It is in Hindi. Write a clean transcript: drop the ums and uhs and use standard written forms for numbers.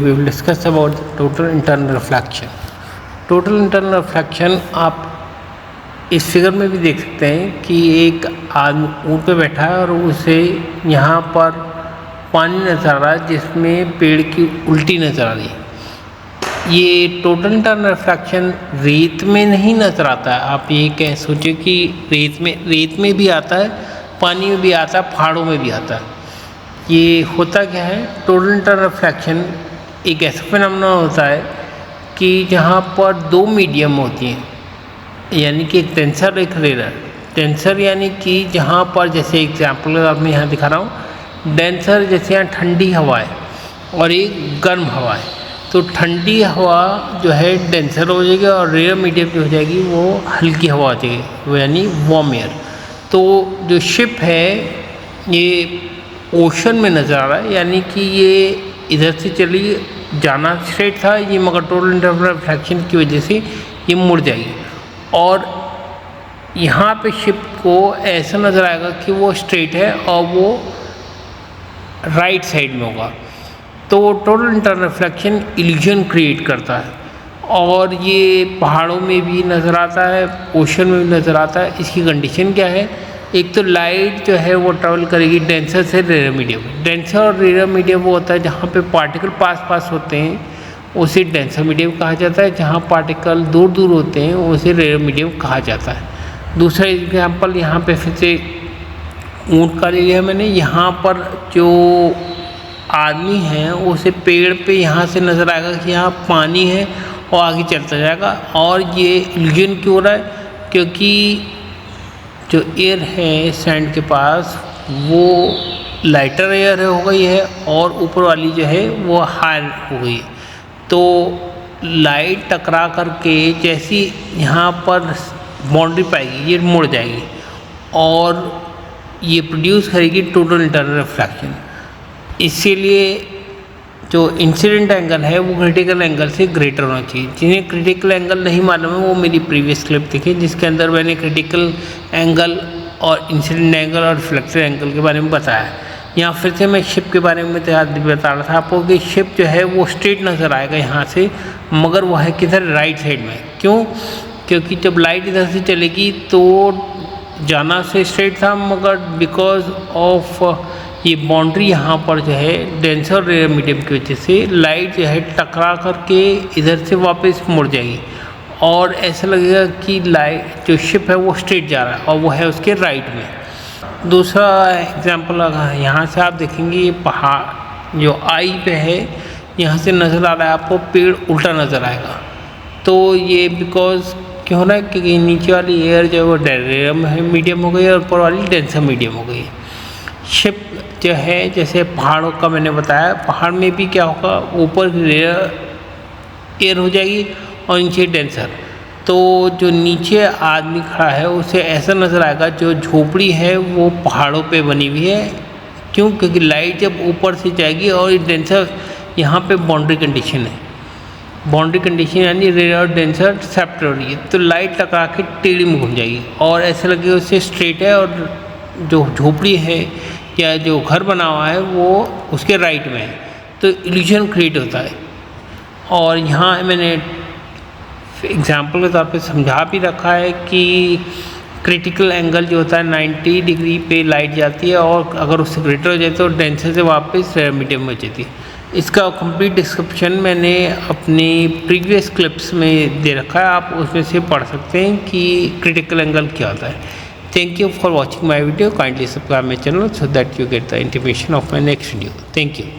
We will discuss about the total internal reflection. Total internal reflection आप इस फिगर में भी देख सकते हैं कि एक आदमी ऊँट पे बैठा है और उसे यहाँ पर पानी नज़र आ रहा है जिसमें पेड़ की उल्टी नज़र आ रही है। ये टोटल इंटरनल रिफ्लेक्शन रेत में नहीं नज़र आता है। आप ये कह सोचें कि रेत में भी आता है, पानी में भी आता है, पहाड़ों में भी आता है। ये होता क्या है, टोटल इंटरनल रिफ्लेक्शन एक ऐसा फिनोमेना होता है कि जहाँ पर दो मीडियम होती हैं, यानी कि एक टेंसर एक रेयर। टेंसर यानी कि जहाँ पर जैसे एग्जाम्पल आप मैं यहाँ दिखा रहा हूँ, डेंसर जैसे यहाँ ठंडी हवा है और एक गर्म हवा है, तो ठंडी हवा जो है डेंसर हो जाएगी और रेयर मीडियम जो हो जाएगी वो हल्की हवा हो जाएगी, वो यानी वार्म एयर। तो जो शिप है ये ओशन में नज़र आ रहा है, यानी कि ये इधर से चली जाना स्ट्रेट था ये, मगर टोटल इंटरनल रिफ्लेक्शन की वजह से ये मुड़ जाएगी और यहाँ पे शिप को ऐसा नज़र आएगा कि वो स्ट्रेट है और वो राइट साइड में होगा। तो total internal reflection illusion create करता है और ये पहाड़ों में भी नज़र आता है, ओशन में भी नज़र आता है। इसकी कंडीशन क्या है, एक तो लाइट जो है वो ट्रैवल करेगी डेंसर से रेयर मीडियम। डेंसर और रेयर मीडियम वो होता है जहाँ पे पार्टिकल पास होते हैं उसे डेंसर मीडियम कहा जाता है, जहाँ पार्टिकल दूर दूर होते हैं उसे रेयर मीडियम कहा जाता है। दूसरा एग्जांपल यहाँ पे फिर से ऊँट का ले लिया मैंने। यहाँ पर जो आदमी है उसे पेड़ पे यहाँ से नज़र आएगा कि यहाँ पानी है और आगे चलता जाएगा, और ये इल्यूजन क्यों हो रहा है, क्योंकि जो एयर है सैंड के पास वो लाइटर एयर हो गई है और ऊपर वाली जो है वो हायर हो गई है। तो लाइट टकरा करके जैसी यहाँ पर बाउंड्री पाएगी ये मुड़ जाएगी और ये प्रोड्यूस करेगी टोटल इंटरनल रिफ्लेक्शन। इसीलिए जो इंसिडेंट एंगल है वो क्रिटिकल एंगल से ग्रेटर होना चाहिए। जिन्हें क्रिटिकल एंगल नहीं मालूम है वो मेरी प्रीवियस क्लिप देखें, जिसके अंदर मैंने क्रिटिकल एंगल और इंसिडेंट एंगल और रिफ्लेक्टिव एंगल के बारे में बताया है। यहाँ फिर से मैं शिप के बारे में बता रहा था आपको कि शिप जो है वो स्ट्रेट नज़र आएगा यहाँ से, मगर वो है किधर, राइट साइड में। क्यों, क्योंकि जब लाइट इधर से चलेगी तो जाना से स्ट्रेट था, मगर बिकॉज ऑफ ये बाउंड्री यहाँ पर जो है डेंसर रेयर मीडियम की वजह से लाइट जो है टकरा करके इधर से वापस मुड़ जाएगी और ऐसा लगेगा कि लाइट जो शिप है वो स्ट्रेट जा रहा है और वो है उसके राइट में। दूसरा एग्जांपल यहाँ से आप देखेंगे ये पहाड़ जो आई पे है, यहाँ से नज़र आ रहा है आपको पेड़ उल्टा नज़र आएगा। तो ये बिकॉज क्यों हो रहा है, क्योंकि नीचे वाली एयर जो है वो रेयर मीडियम हो गई और ऊपर वाली डेंसर मीडियम हो गई। शिप जो है जैसे पहाड़ों का मैंने बताया, पहाड़ में भी क्या होगा, ऊपर रेयर एयर हो जाएगी और नीचे डेंसर। तो जो नीचे आदमी खड़ा है उसे ऐसा नज़र आएगा जो झोपड़ी है वो पहाड़ों पे बनी हुई है। क्यों, क्योंकि लाइट जब ऊपर से जाएगी और डेंसर यहाँ पे बाउंड्री कंडीशन है, बाउंड्री कंडीशन यानी रेयर और डेंसर सेपरेट हो रही है, तो लाइट टकरा के टेढ़ी में घूम जाएगी और ऐसा लगेगा उससे स्ट्रेट है और जो झोपड़ी है या जो घर बना हुआ है वो उसके राइट में है, तो इल्यूजन क्रिएट होता है। और यहाँ मैंने एग्जाम्पल के तौर पे समझा भी रखा है कि क्रिटिकल एंगल जो होता है 90 डिग्री पे लाइट जाती है और अगर उससे ग्रेटर हो जाए तो डेंसर से वापस रेयर मीडियम में जाती है। इसका कंप्लीट डिस्क्रिप्शन मैंने अपनी प्रीवियस क्लिप्स में दे रखा है, आप उसमें से पढ़ सकते हैं कि क्रिटिकल एंगल क्या होता है। Thank you for watching my video. Kindly subscribe my channel so that you get the intimation of my next video. Thank you.